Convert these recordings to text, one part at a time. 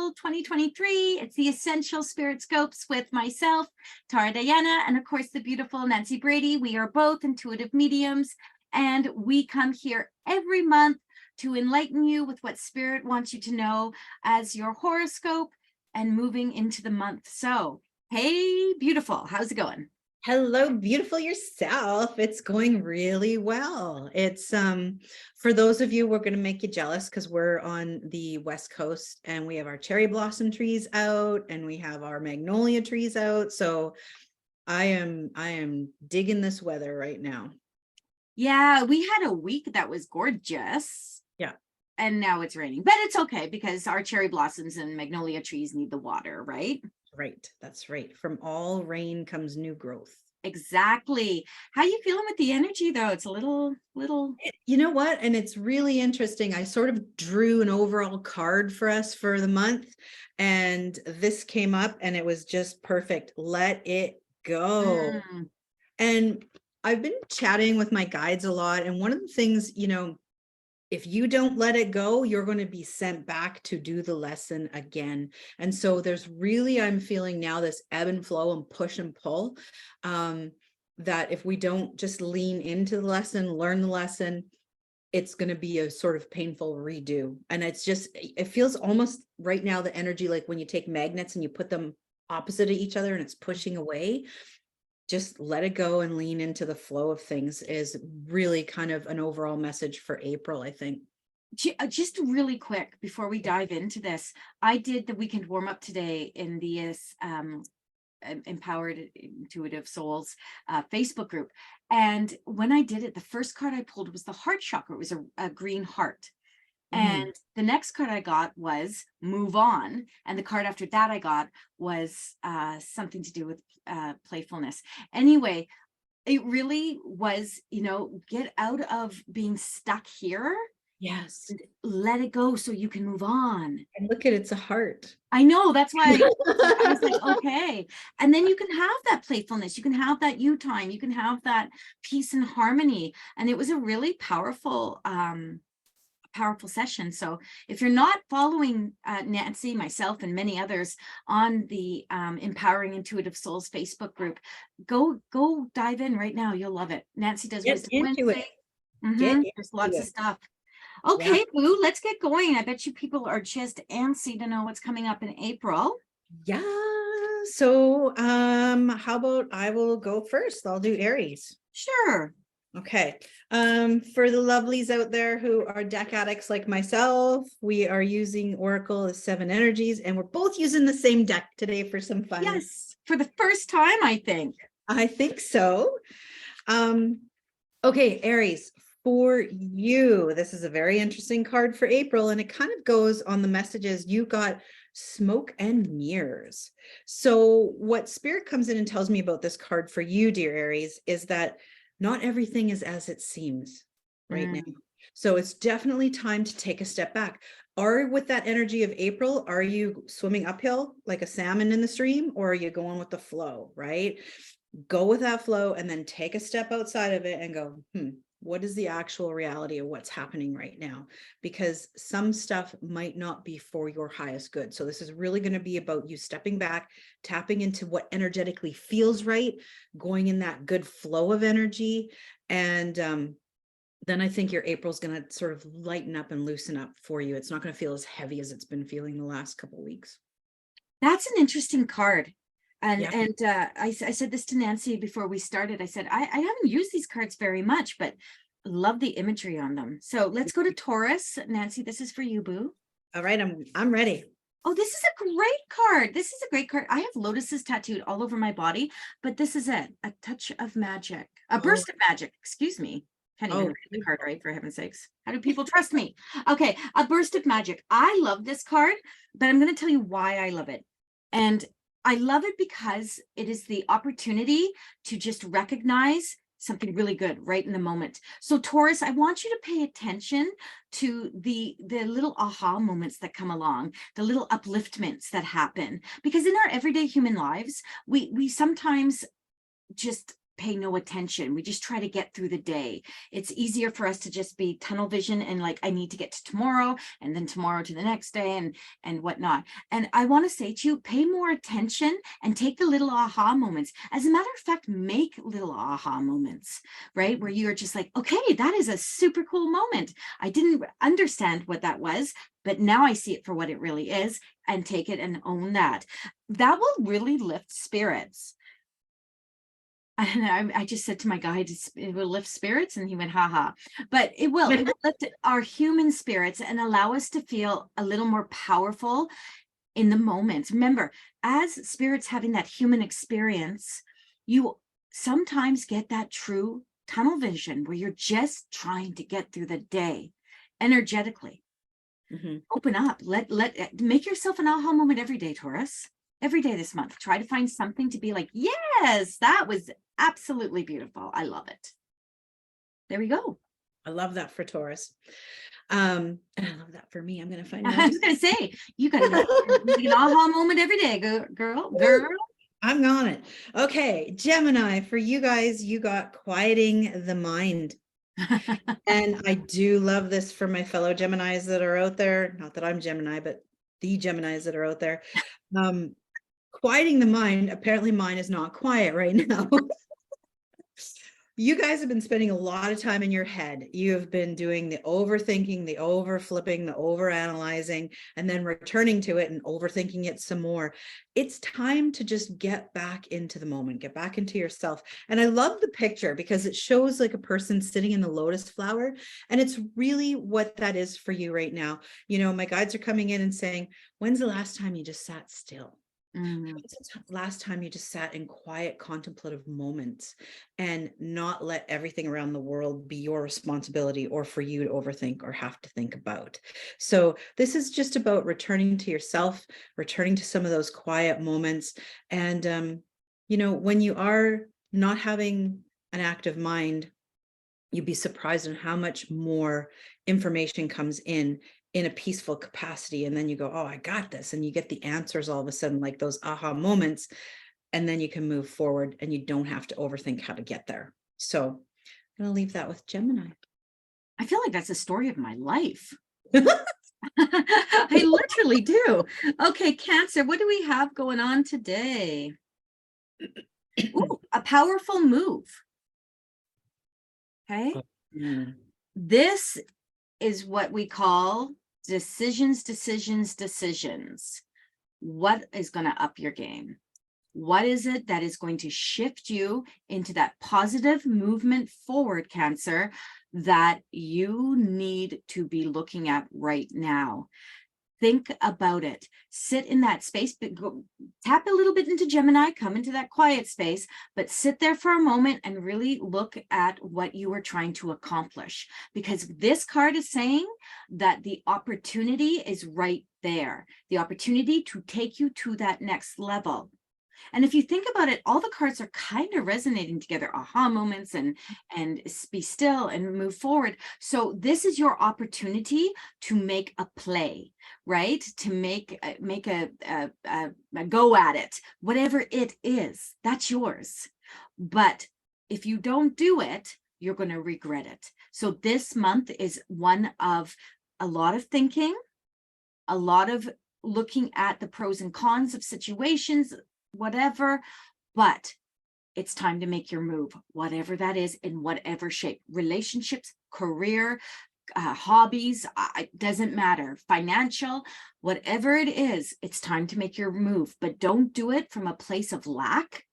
April 2023. It's the Essential Spirit Scopes with myself, Tara Diana, and of course the beautiful Nancy Brady. We are both intuitive mediums, and we come here every month to enlighten you with what Spirit wants you to know as your horoscope and moving into the month. So, hey, beautiful, how's it going? Hello, beautiful yourself. It's going really well. It's for those of you, we're going to make you jealous because we're on the West Coast and we have our cherry blossom trees out and we have our magnolia trees out. So I am digging this weather right now. Yeah, we had a week that was gorgeous. Yeah. And now it's raining, but it's okay because our cherry blossoms and magnolia trees need the water, right? Right. That's right. From all rain comes new growth. Exactly. How you feeling with the energy though? It's a little. You know what? And it's really interesting. I sort of drew an overall card for us for the month, and this came up and it was just perfect. Let it go. And I've been chatting with my guides a lot. And one of the things, if you don't let it go, you're going to be sent back to do the lesson again. And so there's really, I'm feeling now this ebb and flow and push and pull, that if we don't just lean into the lesson, learn the lesson, it's going to be a sort of painful redo. And it feels almost right now, the energy, like when you take magnets and you put them opposite of each other and it's pushing away. Just let it go and lean into the flow of things is really kind of an overall message for April, I think. Just really quick before we dive into this, I did the weekend warm up today in the Empowered Intuitive Souls Facebook group. And when I did it, the first card I pulled was the heart chakra. It was a green heart. And the next card I got was move on. And the card after that I got was something to do with playfulness. Anyway, it really was, get out of being stuck here. Yes. Let it go so you can move on. And look at it's a heart. I know. That's why I was like, okay. And then you can have that playfulness. You can have that you time. You can have that peace and harmony. And it was a really powerful session. So if you're not following Nancy, myself, and many others on the Empowering Intuitive Souls Facebook group, go dive in right now. You'll love it. Nancy does Get Wisdom into Wednesday. There's lots of stuff. Okay, yeah. Boo, let's get going. I bet you people are just antsy to know what's coming up in April. Yeah. So how about I will go first? I'll do Aries. Sure. Okay. For the lovelies out there who are deck addicts like myself, we are using Oracle as 7 energies, and we're both using the same deck today for some fun. Yes, for the first time, I think. I think so. Okay, Aries, for you, this is a very interesting card for April, and it kind of goes on the messages. You got smoke and mirrors. So what Spirit comes in and tells me about this card for you, dear Aries, is that not everything is as it seems right now. So it's definitely time to take a step back. With that energy of April, are you swimming uphill like a salmon in the stream, or are you going with the flow, right? Go with that flow and then take a step outside of it and go, what is the actual reality of what's happening right now? Because some stuff might not be for your highest good. So this is really going to be about you stepping back, tapping into what energetically feels right, going in that good flow of energy. And then I think your April's going to sort of lighten up and loosen up for you. It's not going to feel as heavy as it's been feeling the last couple of weeks. That's an interesting card. And I said this to Nancy before we started. I said, I haven't used these cards very much, but love the imagery on them. So let's go to Taurus. Nancy, this is for you, Boo. All right, I'm ready. Oh, this is a great card. This is a great card. I have lotuses tattooed all over my body, but this is it. A touch of magic. A burst of magic. Excuse me. Can't even read the card right, for heaven's sakes. How do people trust me? Okay, a burst of magic. I love this card, but I'm going to tell you why I love it. And I love it because it is the opportunity to just recognize something really good right in the moment. So Taurus, I want you to pay attention to the little aha moments that come along, the little upliftments that happen, because in our everyday human lives, we sometimes just pay no attention. We just try to get through the day. It's easier for us to just be tunnel vision and like, I need to get to tomorrow and then tomorrow to the next day and whatnot. And I want to say to you, pay more attention and take the little aha moments. As a matter of fact, make little aha moments, right? Where you're just like, okay, that is a super cool moment. I didn't understand what that was, but now I see it for what it really is, and take it and own that. That will really lift spirits. And I just said to my guide, it will lift spirits, and he went, haha. But it will lift our human spirits and allow us to feel a little more powerful in the moment. Remember, as spirits having that human experience, you sometimes get that true tunnel vision where you're just trying to get through the day energetically. Open up, make yourself an aha moment every day, Taurus. Every day this month, try to find something to be like, yes, that was absolutely beautiful. I love it. There we go. I love that for Taurus. And I love that for me. I'm going to find I was going to say, you got an aha moment every day, girl. I'm on it. Okay, Gemini, for you guys, you got quieting the mind. And I do love this for my fellow Geminis that are out there. Not that I'm Gemini, but the Geminis that are out there. Quieting the mind. Apparently mine is not quiet right now. You guys have been spending a lot of time in your head. You have been doing the overthinking, the overflipping, the overanalyzing, and then returning to it and overthinking it some more. It's time to just get back into the moment, get back into yourself. And I love the picture because it shows like a person sitting in the lotus flower. And it's really what that is for you right now. You know, my guides are coming in and saying, when's the last time you just sat still? Last time you just sat in quiet contemplative moments and not let everything around the world be your responsibility or for you to overthink or have to think about. So this is just about returning to yourself, returning to some of those quiet moments. And, you know, when you are not having an active mind, you'd be surprised on how much more information comes in a peaceful capacity. And then you go, oh, I got this. And you get the answers all of a sudden, like those aha moments. And then you can move forward and you don't have to overthink how to get there. So I'm going to leave that with Gemini. I feel like that's a story of my life. I literally do. Okay, Cancer, what do we have going on today? Ooh, a powerful move. Okay. This is what we call decisions. What is going to up your game? What is it that is going to shift you into that positive movement forward, Cancer, that you need to be looking at right now? Think about it. Sit in that space, but go, tap a little bit into Gemini, come into that quiet space, but sit there for a moment and really look at what you are trying to accomplish. Because this card is saying that the opportunity is right there. The opportunity to take you to that next level. And if you think about it, all the cards are kind of resonating together, aha moments and be still and move forward. So this is your opportunity to make a play, right? To make a go at it, whatever it is, that's yours. But if you don't do it, you're going to regret it. So this month is one of a lot of thinking, a lot of looking at the pros and cons of situations, whatever, but it's time to make your move, whatever that is, in whatever shape. Relationships, career, hobbies, it doesn't matter. Financial, whatever it is, it's time to make your move. But don't do it from a place of lack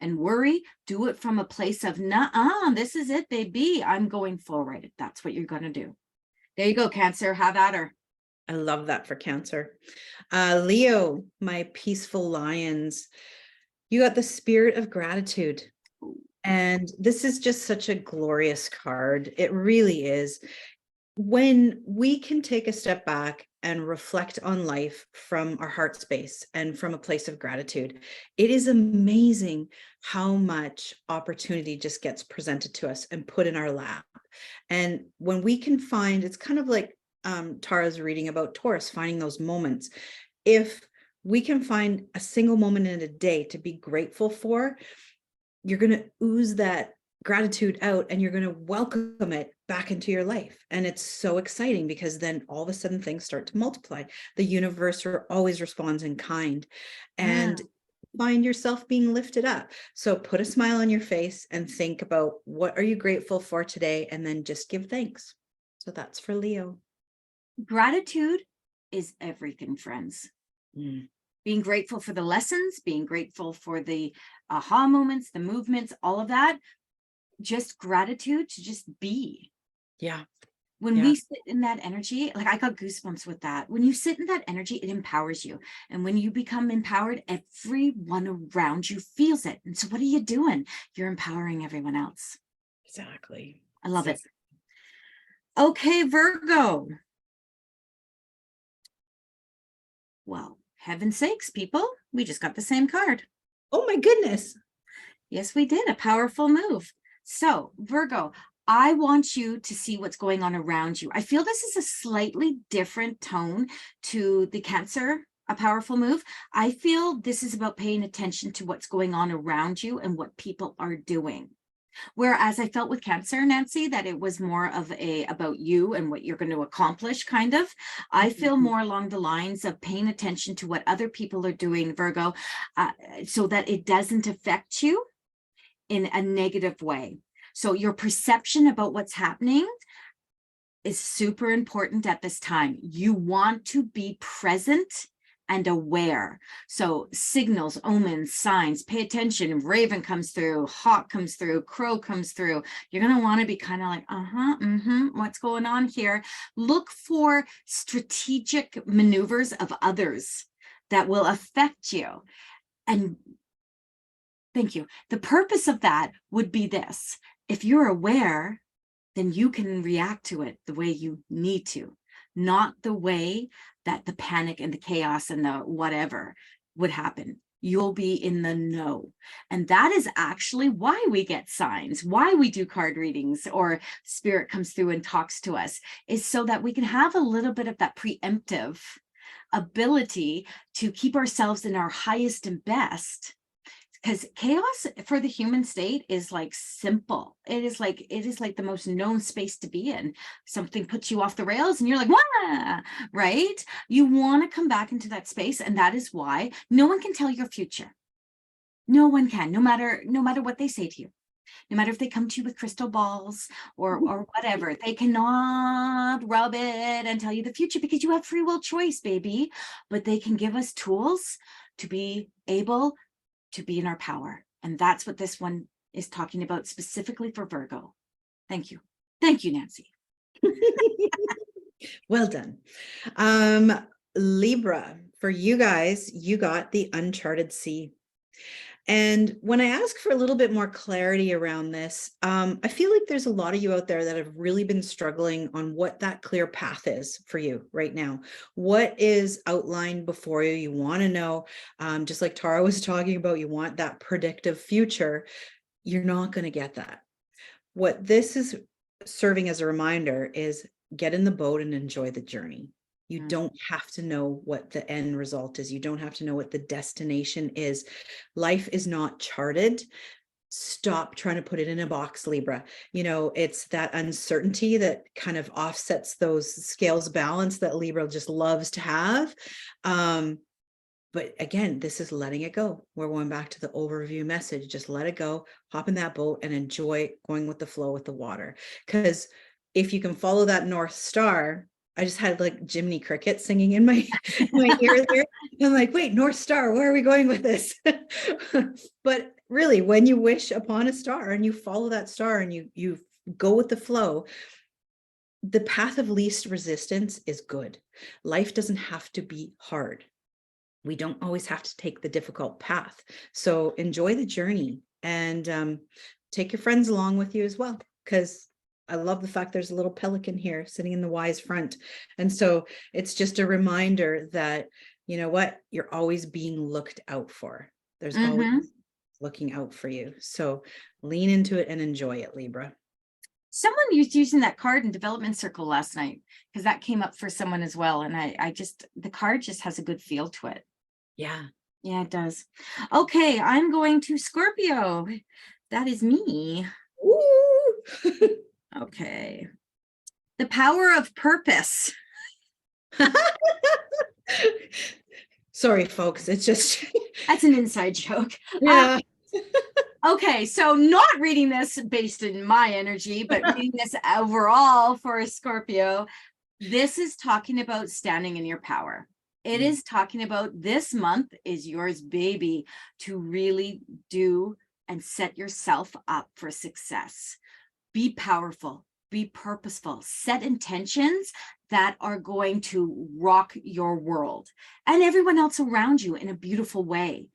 and worry. Do it from a place of, nah, this is it, baby. I'm going forward. That's what you're going to do. There you go, Cancer. Have at her. I love that for Cancer. Leo, my peaceful lions, you got the spirit of gratitude. And this is just such a glorious card. It really is. When we can take a step back and reflect on life from our heart space and from a place of gratitude, it is amazing how much opportunity just gets presented to us and put in our lap. And when we can find, it's kind of like Tara's reading about Taurus, finding those moments. If we can find a single moment in a day to be grateful for, you're going to ooze that gratitude out and you're going to welcome it back into your life. And it's so exciting because then all of a sudden things start to multiply. The universe always responds in kind, and find yourself being lifted up. So put a smile on your face and think about what are you grateful for today, and then just give thanks. So that's for Leo. Gratitude is everything, friends. Mm. Being grateful for the lessons, being grateful for the aha moments, the movements, all of that. Just gratitude to just be. Yeah. When we sit in that energy, like I got goosebumps with that. When you sit in that energy, it empowers you. And when you become empowered, everyone around you feels it. And so what are you doing? You're empowering everyone else. Exactly. I love it. Okay, Virgo. Well, heaven's sakes, people, we just got the same card. Oh my goodness. Yes, we did. A powerful move. So, Virgo, I want you to see what's going on around you. I feel this is a slightly different tone to the Cancer, a powerful move. I feel this is about paying attention to what's going on around you and what people are doing. Whereas I felt with Cancer, Nancy, that it was more of about you and what you're going to accomplish, kind of. I feel more along the lines of paying attention to what other people are doing, Virgo, so that it doesn't affect you in a negative way. So your perception about what's happening is super important at this time. You want to be present and aware. So signals, omens, signs, pay attention. Raven comes through, hawk comes through, crow comes through. You're going to want to be kind of like, what's going on here? Look for strategic maneuvers of others that will affect you. And thank you. The purpose of that would be this. If you're aware, then you can react to it the way you need to, not the way that the panic and the chaos and the whatever would happen. You'll be in the know. And that is actually why we get signs, why we do card readings or spirit comes through and talks to us, is so that we can have a little bit of that preemptive ability to keep ourselves in our highest and best. Because chaos for the human state is like simple. It is like the most known space to be in. Something puts you off the rails and you're like, wah, right? You want to come back into that space. And that is why no one can tell your future. No one can, no matter what they say to you. No matter if they come to you with crystal balls or whatever, they cannot rub it and tell you the future because you have free will choice, baby. But they can give us tools to be able to be in our power. And that's what this one is talking about specifically for Virgo. Thank you. Thank you, Nancy. Well done. Libra, for you guys, you got the uncharted sea. And when I ask for a little bit more clarity around this, I feel like there's a lot of you out there that have really been struggling on what that clear path is for you right now. What is outlined before you? You want to know, just like Tara was talking about, you want that predictive future. You're not going to get that. What this is serving as a reminder is get in the boat and enjoy the journey. You don't have to know what the end result is. You don't have to know what the destination is. Life is not charted. Stop trying to put it in a box, Libra. You know, it's that uncertainty that kind of offsets those scales balance that Libra just loves to have. But again, this is letting it go. We're going back to the overview message. Just let it go, hop in that boat and enjoy going with the flow with the water. Because if you can follow that North Star, I just had like Jiminy Cricket singing in my ear there. I'm like, wait, North Star, where are we going with this? But really, when you wish upon a star and you follow that star and you go with the flow, the path of least resistance is good. Life doesn't have to be hard. We don't always have to take the difficult path. So enjoy the journey and take your friends along with you as well, because I love the fact there's a little pelican here sitting in the wise front. And so it's just a reminder that, you know what, you're always being looked out for. There's always looking out for you. So lean into it and enjoy it, Libra. Someone was using that card in Development Circle last night because that came up for someone as well. And the card just has a good feel to it. Yeah. Yeah, it does. Okay, I'm going to Scorpio. That is me. Ooh. Okay. The power of purpose. Sorry, folks. It's just, That's an inside joke. yeah. Okay, so not reading this based in my energy, but reading this overall for a Scorpio, this is talking about standing in your power. It is talking about this month is yours, baby, to really do and set yourself up for success. Be powerful, be purposeful, set intentions that are going to rock your world and everyone else around you in a beautiful way.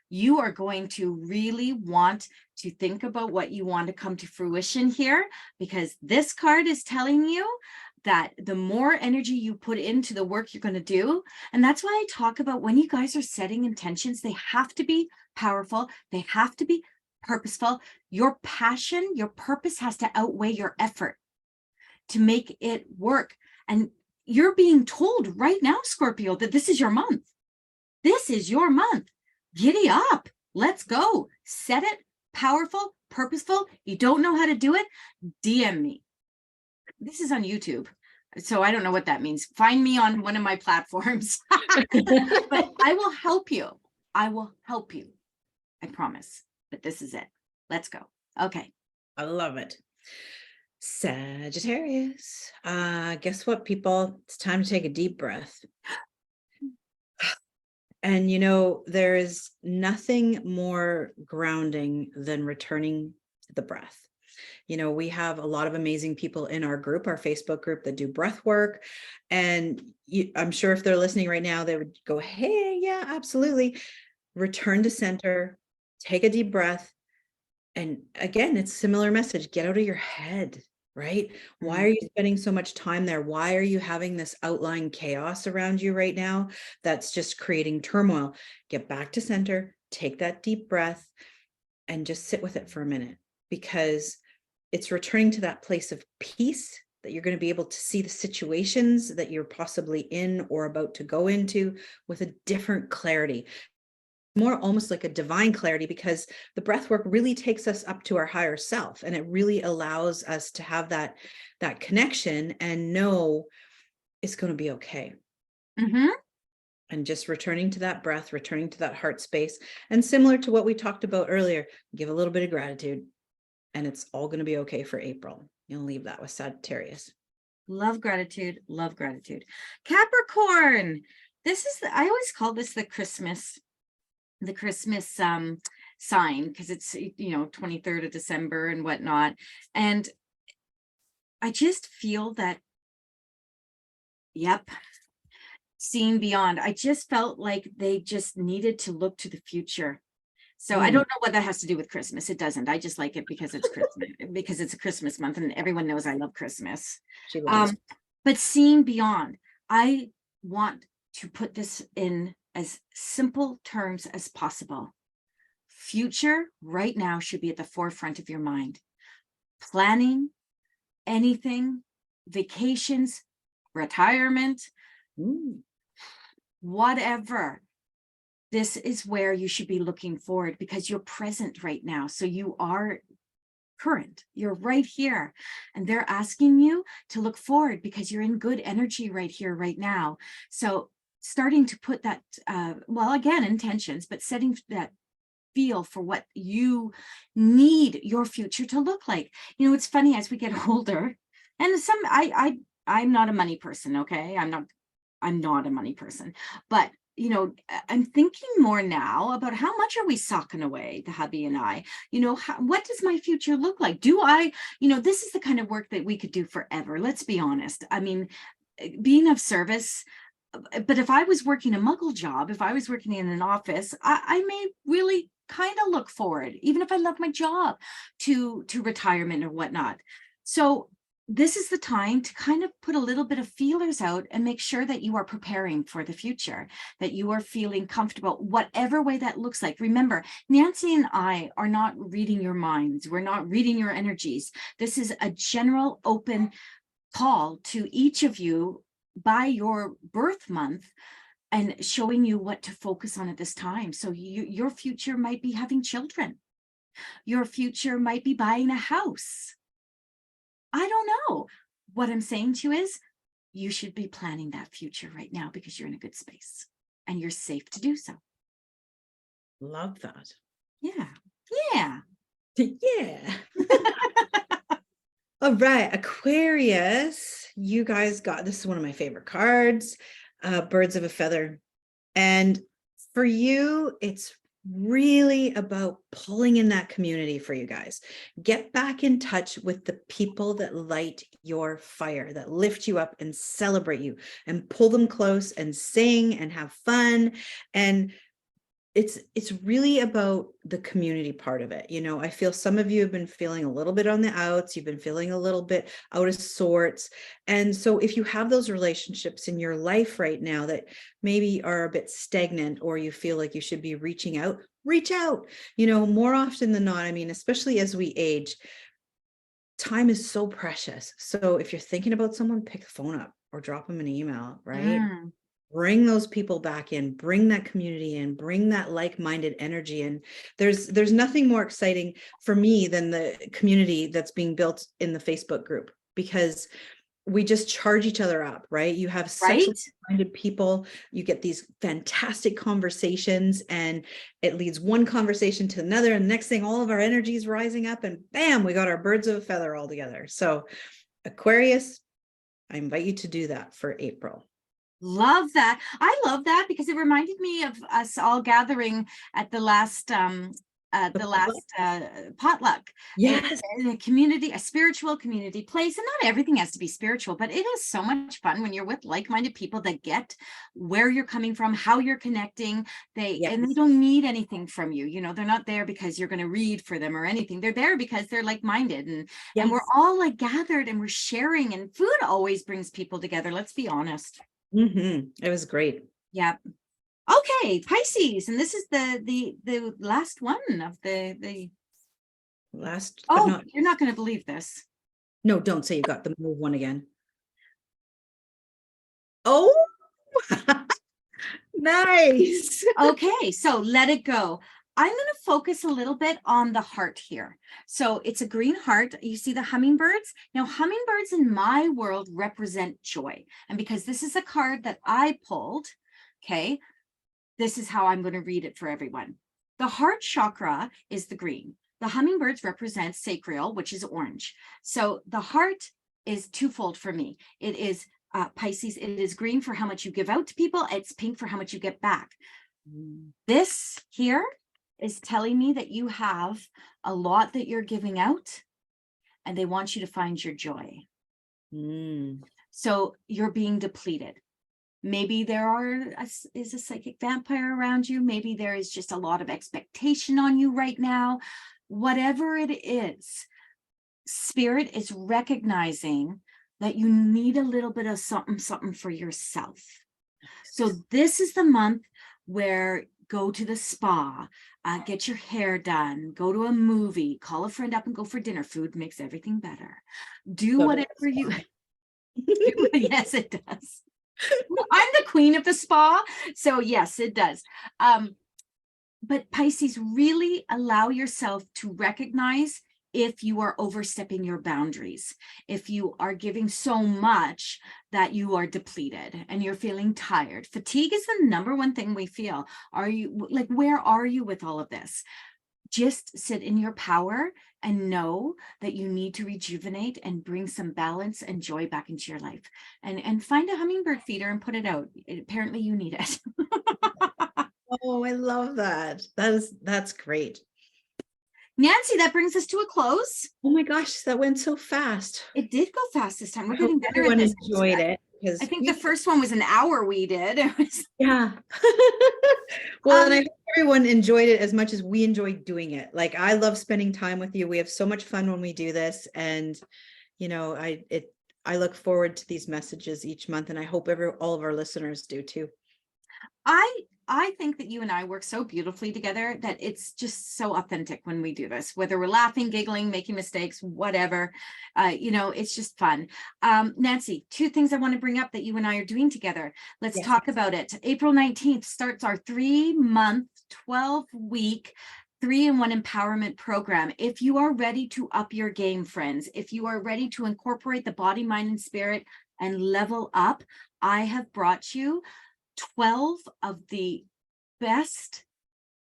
You are going to really want to think about what you want to come to fruition here, because this card is telling you that the more energy you put into the work you're going to do. And that's why I talk about when you guys are setting intentions, they have to be powerful. They have to be purposeful. Your passion, your purpose has to outweigh your effort to make it work. And you're being told right now, Scorpio, that this is your month. This is your month. Giddy up. Let's go. Set it. Powerful, purposeful. You don't know how to do it? DM me. This is on YouTube, so I don't know what that means. Find me on one of my platforms. But I will help you. I will help you. I promise. But this is it. Let's go. Okay. I love it. Sagittarius. Guess what, people? It's time to take a deep breath. And there is nothing more grounding than returning to the breath. We have a lot of amazing people in our group, our Facebook group, that do breath work. And I'm sure if they're listening right now, they would go, hey, yeah, absolutely. Return to center, take a deep breath. And again, it's a similar message. Get out of your head, right? Why are you spending so much time there? Why are you having this outlying chaos around you right now that's just creating turmoil? Get back to center, take that deep breath, and just sit with it for a minute, because it's returning to that place of peace that you're going to be able to see the situations that you're possibly in or about to go into with a different clarity. More almost like a divine clarity, because the breath work really takes us up to our higher self, and it really allows us to have that connection and know it's going to be okay. And just returning to that breath, returning to that heart space. And similar to what we talked about earlier, give a little bit of gratitude, and it's all going to be okay for April. You'll leave that with Sagittarius. Love gratitude. Love gratitude. Capricorn. I always call this the Christmas sign, because it's 23rd of December and whatnot. And I just feel that, yep, seeing beyond. I just felt like they just needed to look to the future. So I don't know what that has to do with Christmas. It doesn't. I just like it because it's Christmas, because it's a Christmas month, and everyone knows I love Christmas. But seeing beyond, I want to put this in as simple terms as possible. Future right now should be at the forefront of your mind. Planning, anything, vacations, retirement, whatever. This is where you should be looking forward, because you're present right now. So you are current. You're right here. And they're asking you to look forward because you're in good energy right here, right now. So starting to put that, again, intentions, but setting that feel for what you need your future to look like. It's funny, as we get older, and I'm not a money person. Okay. I'm not a money person, but I'm thinking more now about how much are we socking away, the hubby and I. What does my future look like? Do I, this is the kind of work that we could do forever. Let's be honest. I mean, being of service. But if I was working a muggle job, if I was working in an office, I may really kind of look forward, even if I love my job, to retirement or whatnot. So this is the time to kind of put a little bit of feelers out and make sure that you are preparing for the future, that you are feeling comfortable, whatever way that looks like. Remember, Nancy and I are not reading your minds. We're not reading your energies. This is a general open call to each of you by your birth month, and showing you what to focus on at this time. So your future might be having children. Your future might be buying a house. I don't know. What I'm saying to you is you should be planning that future right now because you're in a good space and you're safe to do so. Love that. Yeah. Yeah. Yeah. All right, Aquarius, you guys got, this is one of my favorite cards, Birds of a Feather. And for you, it's really about pulling in that community for you guys. Get back in touch with the people that light your fire, that lift you up and celebrate you, and pull them close and sing and have fun. And it's really about the community part of it. You know, I feel some of you have been feeling a little bit on the outs, you've been feeling a little bit out of sorts. And so if you have those relationships in your life right now that maybe are a bit stagnant, or you feel like you should be reaching out, reach out. You know, more often than not, I mean, especially as we age, time is so precious. So if you're thinking about someone, pick the phone up or drop them an email, right? Bring those people back in, bring that community in, bring that like-minded energy in. There's nothing more exciting for me than the community that's being built in the Facebook group, because we just charge each other up, right? You have such like-minded people, you get these fantastic conversations, and it leads one conversation to another, and the next thing, all of our energy is rising up, and bam, we got our birds of a feather all together. So Aquarius, I invite you to do that for April. Love that. I love that because it reminded me of us all gathering at the last potluck. Yes. In a community, a spiritual community place. And not everything has to be spiritual, but it is so much fun when you're with like-minded people that get where you're coming from, how you're connecting. And they don't need anything from you. You know, they're not there because you're going to read for them or anything. They're there because they're like-minded, and we're all like gathered and we're sharing, and food always brings people together. Let's be honest. It was great. Yeah. Okay, Pisces, and this is the last one of the last. Oh, you're not going to believe this. No, don't say you got the move one again. Oh, nice. Okay, so let it go. I'm going to focus a little bit on the heart here. So it's a green heart. You see the hummingbirds? Now, hummingbirds in my world represent joy. And because this is a card that I pulled, okay, this is how I'm going to read it for everyone. The heart chakra is the green. The hummingbirds represent sacral, which is orange. So the heart is twofold for me. It is Pisces. It is green for how much you give out to people. It's pink for how much you get back. This here is telling me that you have a lot that you're giving out, and they want you to find your joy. So you're being depleted. Maybe there is a psychic vampire around you. Maybe there is just a lot of expectation on you right now. Whatever it is, Spirit is recognizing that you need a little bit of something for yourself. So this is the month where go to the spa, get your hair done, go to a movie, call a friend up and go for dinner. Food makes everything better. Do whatever you... Yes, it does. I'm the queen of the spa, so yes, it does. But Pisces, really allow yourself to recognize if you are overstepping your boundaries, if you are giving so much that you are depleted and you're feeling tired. Fatigue is the number one thing we feel. Are you like, where are you with all of this? Just sit in your power and know that you need to rejuvenate and bring some balance and joy back into your life, and find a hummingbird feeder and put it out. Apparently you need it. Oh, I love that. That's great. Nancy, that brings us to a close. Oh my gosh, that went so fast. It did go fast this time. We're getting better at everyone this. enjoyed it. I think the first one was an hour we did. Yeah. Well, and I hope everyone enjoyed it as much as we enjoyed doing it. Like, I love spending time with you. We have so much fun when we do this. And, you know, I look forward to these messages each month, and I hope all of our listeners do too. I think that you and I work so beautifully together that it's just so authentic when we do this, whether we're laughing, giggling, making mistakes, whatever, you know, it's just fun. Nancy, two things I want to bring up that you and I are doing together. Let's talk about it. April 19th starts our 3-month, 12-week 3-in-1 empowerment program. If you are ready to up your game, friends, if you are ready to incorporate the body, mind, and spirit and level up, I have brought you 12 of the best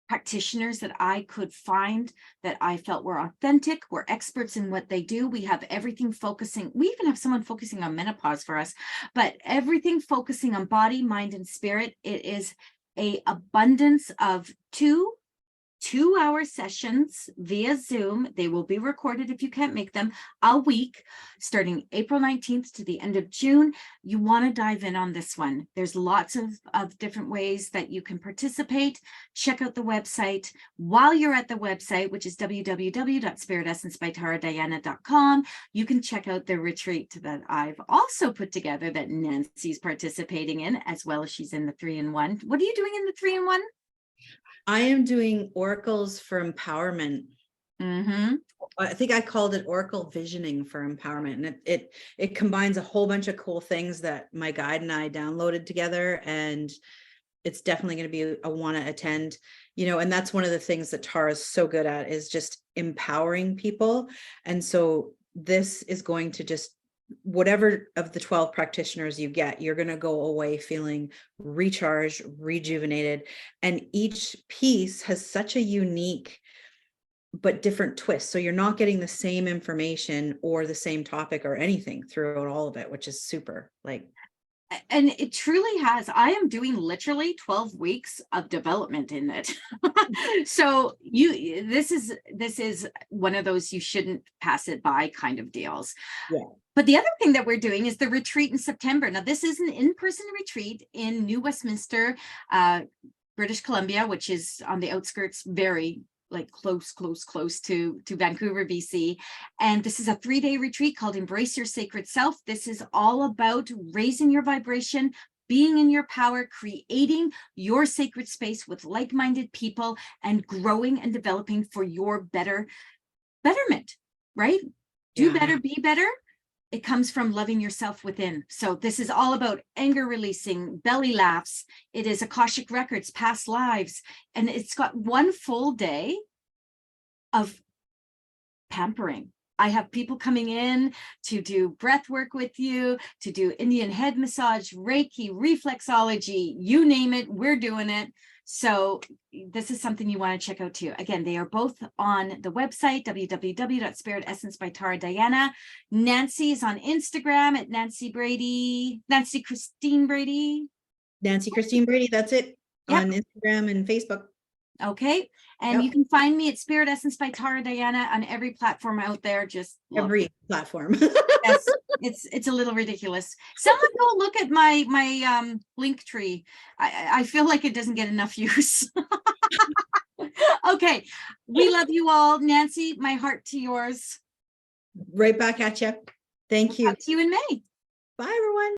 practitioners that I could find that I felt were authentic, were experts in what they do. We have everything focusing. We even have someone focusing on menopause for us, but everything focusing on body, mind, and spirit. It is an abundance of 2-hour sessions via Zoom. They will be recorded if you can't make them, a week, starting April 19th to the end of June. You want to dive in on this one. There's lots of different ways that you can participate. Check out the website. While you're at the website, which is www.spiritessencebytaradiana.com, you can check out the retreat that I've also put together that Nancy's participating in, as well as she's in the 3-in-1. What are you doing in the 3-in-1? I am doing oracles for empowerment. Mm-hmm. I think I called it Oracle Visioning for Empowerment. And it combines a whole bunch of cool things that my guide and I downloaded together. And it's definitely going to be a want to attend, and that's one of the things that Tara's so good at, is just empowering people. And so this is going to just, whatever of the 12 practitioners you get, you're going to go away feeling recharged, rejuvenated. And each piece has such a unique but different twist. So you're not getting the same information or the same topic or anything throughout all of it, which is super. And it truly has. I am doing literally 12 weeks of development in it. So this is one of those you shouldn't pass it by kind of deals. Yeah. But the other thing that we're doing is the retreat in September. Now, this is an in-person retreat in New Westminster, British Columbia, which is on the outskirts, very close to Vancouver, BC. And this is a 3-day retreat called Embrace Your Sacred Self. This is all about raising your vibration, being in your power, creating your sacred space with like-minded people, and growing and developing for your betterment, right? Do better, be better. It comes from loving yourself within. So this is all about anger releasing, belly laughs. It is Akashic records, past lives. And it's got one full day of pampering. I have people coming in to do breath work with you, to do Indian head massage, Reiki, reflexology, you name it, we're doing it. So this is something you want to check out too. Again, they are both on the website, www.spiritessencebytaradiana. Nancy is on Instagram at Nancy Christine Brady. Nancy Christine Brady, that's it. Yep. On Instagram and Facebook. Okay. And you can find me at Spirit Essence by Tara Diana on every platform out there. Just every platform. Yes, it's a little ridiculous. Someone go look at my link tree. I feel like it doesn't get enough use. Okay. We love you all. Nancy, my heart to yours. Right back at you. Thank you. Talk to you in May. Bye, everyone.